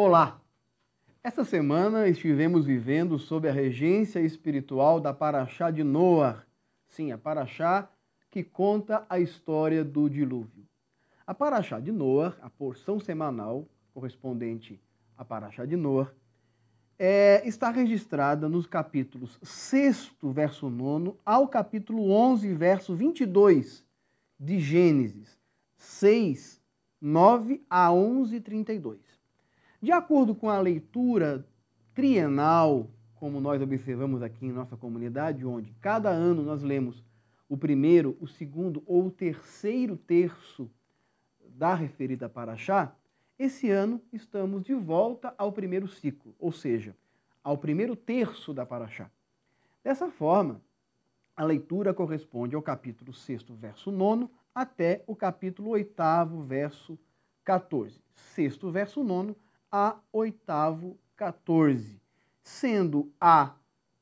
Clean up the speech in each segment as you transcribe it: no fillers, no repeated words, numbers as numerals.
Olá! Essa semana estivemos vivendo sob a regência espiritual da Paraxá de Noar. Sim, a Paraxá que conta a história do dilúvio. A Paraxá de Noar, a porção semanal correspondente à Paraxá de Noar, está registrada nos capítulos 6, verso 9, ao capítulo 11, verso 22 de Gênesis, 6, 9 a 11, 32. De acordo com a leitura trienal, como nós observamos aqui em nossa comunidade, onde cada ano nós lemos o primeiro, o segundo ou o terceiro terço da referida Paraxá, esse ano estamos de volta ao primeiro ciclo, ou seja, ao primeiro terço da Paraxá. Dessa forma, a leitura corresponde ao capítulo 6, verso 9, até o capítulo 8, verso 14. 6º, verso 9, a 8º, 14. Sendo a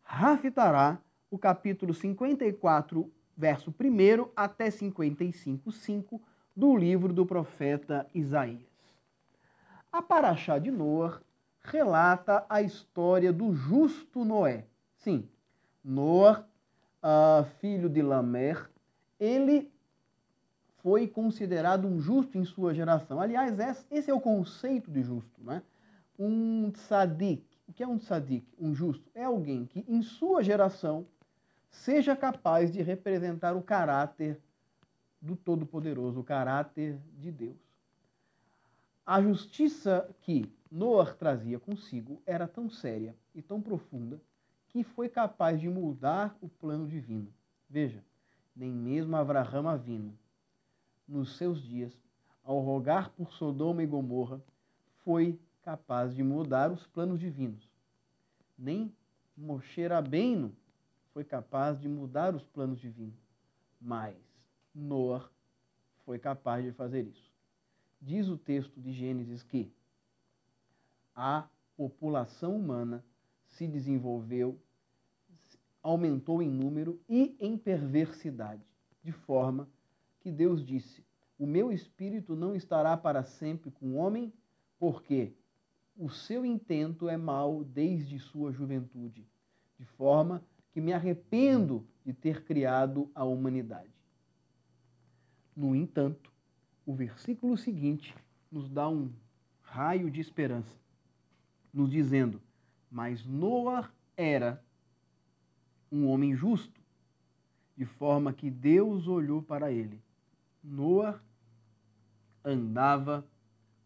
Haftará o capítulo 54, verso 1 até 55, 5 do livro do profeta Isaías. A Paraxá de Noar relata a história do justo Noé. Sim, Noar, filho de Lamer, ele foi considerado um justo em sua geração. Aliás, esse é o conceito de justo, né? Um tzadik. O que é um tzadik? Um justo é alguém que, em sua geração, seja capaz de representar o caráter do Todo-Poderoso, o caráter de Deus. A justiça que Noar trazia consigo era tão séria e tão profunda que foi capaz de mudar o plano divino. Veja, nem mesmo Avraham Avinu, nos seus dias, ao rogar por Sodoma e Gomorra, foi capaz de mudar os planos divinos. Nem Moshe Rabbeinu foi capaz de mudar os planos divinos, mas Noar foi capaz de fazer isso. Diz o texto de Gênesis que a população humana se desenvolveu, aumentou em número e em perversidade, de forma que Deus disse: o meu espírito não estará para sempre com o homem, porque o seu intento é mau desde sua juventude, de forma que me arrependo de ter criado a humanidade. No entanto, o versículo seguinte nos dá um raio de esperança, nos dizendo: mas Noar era um homem justo, de forma que Deus olhou para ele. Noar andava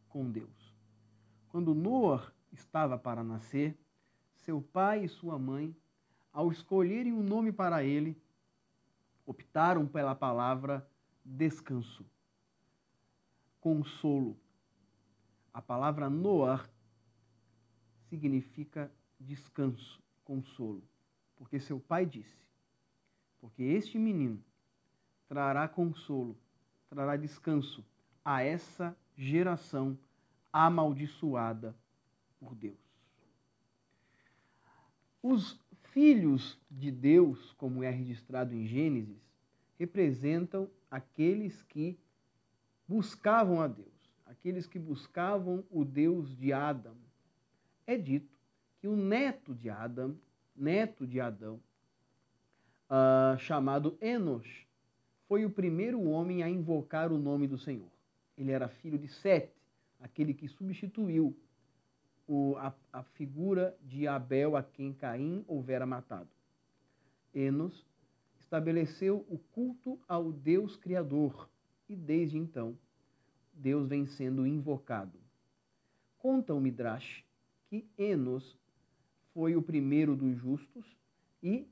com Deus. Quando Noar estava para nascer, seu pai e sua mãe, ao escolherem um nome para ele, optaram pela palavra descanso, consolo. A palavra Noar significa descanso, consolo, porque seu pai disse: porque este menino trará consolo, trará descanso a essa geração amaldiçoada por Deus. Os filhos de Deus, como é registrado em Gênesis, representam aqueles que buscavam a Deus, aqueles que buscavam o Deus de Adão. É dito que o neto de Adão, chamado Enos, foi o primeiro homem a invocar o nome do Senhor. Ele era filho de Sete, aquele que substituiu a figura de Abel, a quem Caim houvera matado. Enos estabeleceu o culto ao Deus Criador e, desde então, Deus vem sendo invocado. Conta o Midrash que Enos foi o primeiro dos justos e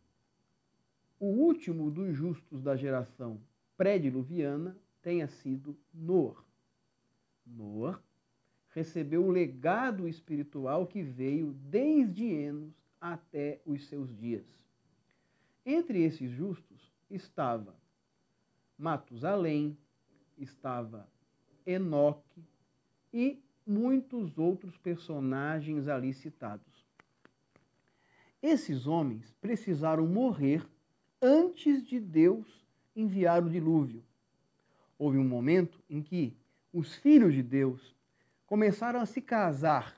o último dos justos da geração pré-diluviana tenha sido Noar. Noar recebeu o legado espiritual que veio desde Enos até os seus dias. Entre esses justos estava Matusalém, estava Enoque e muitos outros personagens ali citados. Esses homens precisaram morrer antes de Deus enviar o dilúvio. Houve um momento em que os filhos de Deus começaram a se casar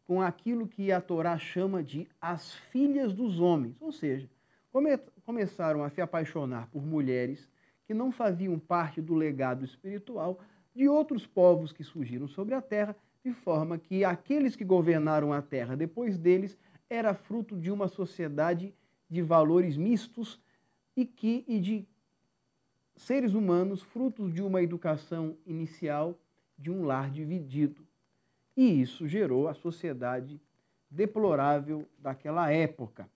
com aquilo que a Torá chama de as filhas dos homens, ou seja, começaram a se apaixonar por mulheres que não faziam parte do legado espiritual de outros povos que surgiram sobre a terra, de forma que aqueles que governaram a terra depois deles era fruto de uma sociedade de valores mistos e de seres humanos frutos de uma educação inicial de um lar dividido. E isso gerou a sociedade deplorável daquela época.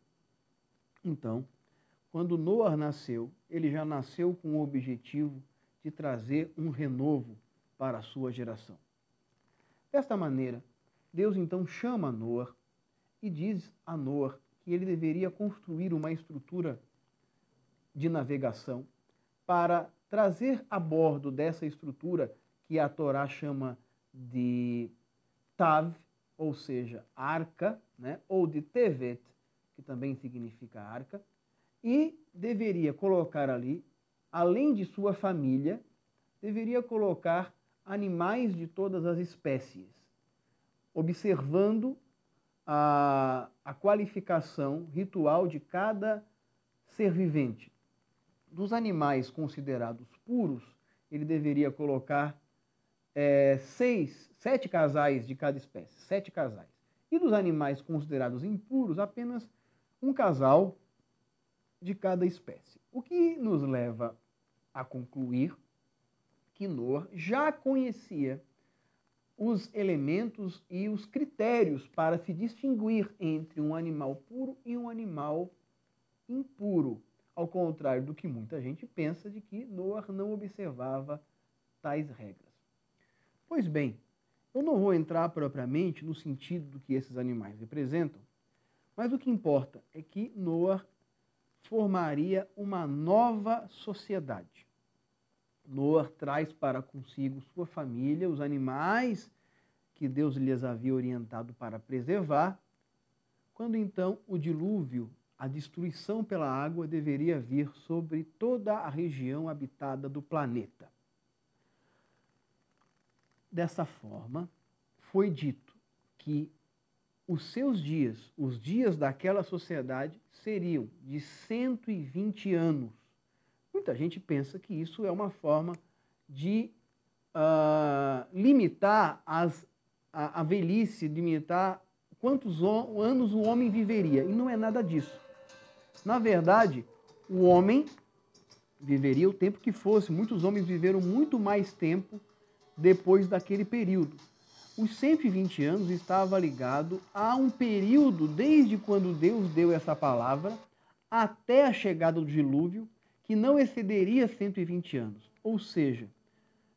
Então, quando Noar nasceu, ele já nasceu com o objetivo de trazer um renovo para a sua geração. Desta maneira, Deus então chama Noar e diz a Noar que ele deveria construir uma estrutura de navegação para trazer a bordo dessa estrutura que a Torá chama de Tav, ou seja, arca, né? Ou de Tevet, que também significa arca, e deveria colocar ali, além de sua família, deveria colocar animais de todas as espécies, observando a qualificação ritual de cada ser vivente. Dos animais considerados puros, ele deveria colocar 7 casais de cada espécie, 7 casais. E dos animais considerados impuros, apenas um casal de cada espécie. O que nos leva a concluir que Noar já conhecia os elementos e os critérios para se distinguir entre um animal puro e um animal impuro, ao contrário do que muita gente pensa de que Noar não observava tais regras. Pois bem, eu não vou entrar propriamente no sentido do que esses animais representam, mas o que importa é que Noar formaria uma nova sociedade. Noar traz para consigo sua família, os animais que Deus lhes havia orientado para preservar, quando então o dilúvio, a destruição pela água, deveria vir sobre toda a região habitada do planeta. Dessa forma, foi dito que os seus dias, os dias daquela sociedade, seriam de 120 anos. Muita gente pensa que isso é uma forma de limitar a velhice, limitar quantos anos o homem viveria. E não é nada disso. Na verdade, o homem viveria o tempo que fosse. Muitos homens viveram muito mais tempo depois daquele período. Os 120 anos estava ligado a um período desde quando Deus deu essa palavra até a chegada do dilúvio, que não excederia 120 anos. Ou seja,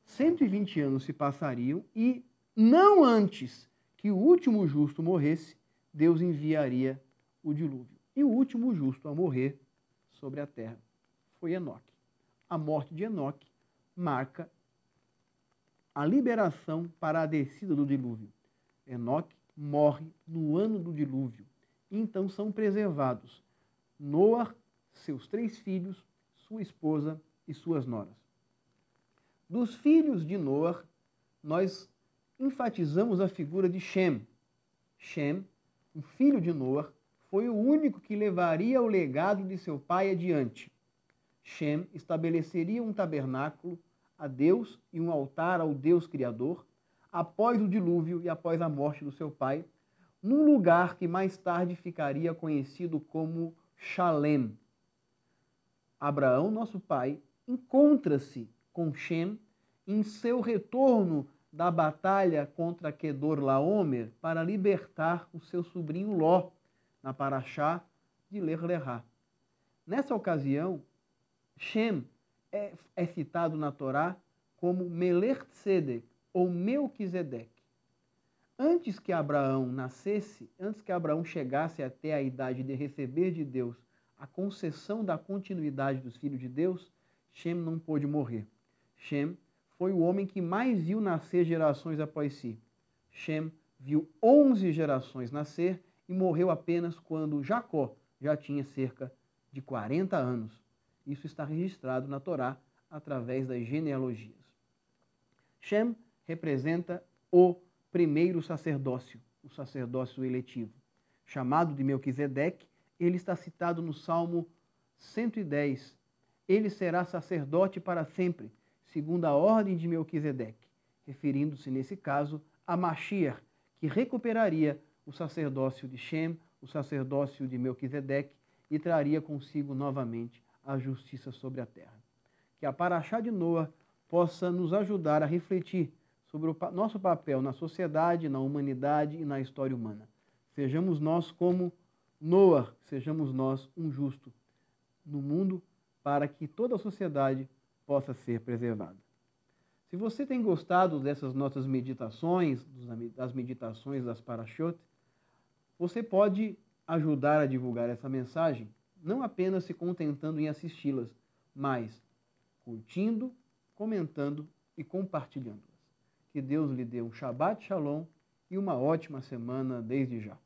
120 anos se passariam e não antes que o último justo morresse, Deus enviaria o dilúvio. E o último justo a morrer sobre a terra foi Enoque. A morte de Enoque marca a liberação para a descida do dilúvio. Enoque morre no ano do dilúvio. Então são preservados Noar, seus 3 filhos, sua esposa e suas noras. Dos filhos de Noar, nós enfatizamos a figura de Shem. Shem, um filho de Noar, foi o único que levaria o legado de seu pai adiante. Shem estabeleceria um tabernáculo a Deus e um altar ao Deus Criador, após o dilúvio e após a morte do seu pai, num lugar que mais tarde ficaria conhecido como Shalem. Abraão, nosso pai, encontra-se com Shem em seu retorno da batalha contra Kedorlaomer para libertar o seu sobrinho Ló, na Parashá de Lech Lechá. Nessa ocasião, Shem é citado na Torá como Melech Tzedek, ou Melquisedeque. Antes que Abraão nascesse, antes que Abraão chegasse até a idade de receber de Deus a concessão da continuidade dos filhos de Deus, Shem não pôde morrer. Shem foi o homem que mais viu nascer gerações após si. Shem viu 11 gerações nascer e morreu apenas quando Jacó já tinha cerca de 40 anos. Isso está registrado na Torá através das genealogias. Shem representa o primeiro sacerdócio, o sacerdócio eletivo. Chamado de Melquisedeque, ele está citado no Salmo 110. Ele será sacerdote para sempre, segundo a ordem de Melquisedeque, referindo-se nesse caso a Mashiach, que recuperaria o sacerdócio de Shem, o sacerdócio de Melquisedeque, e traria consigo novamente a justiça sobre a terra. Que a Parashá de Noa possa nos ajudar a refletir sobre o nosso papel na sociedade, na humanidade e na história humana. Sejamos nós como Noa, sejamos nós um justo no mundo para que toda a sociedade possa ser preservada. Se você tem gostado dessas nossas meditações, das meditações das Parashot, você pode ajudar a divulgar essa mensagem, não apenas se contentando em assisti-las, mas curtindo, comentando e compartilhando-las. Que Deus lhe dê um Shabbat Shalom e uma ótima semana desde já.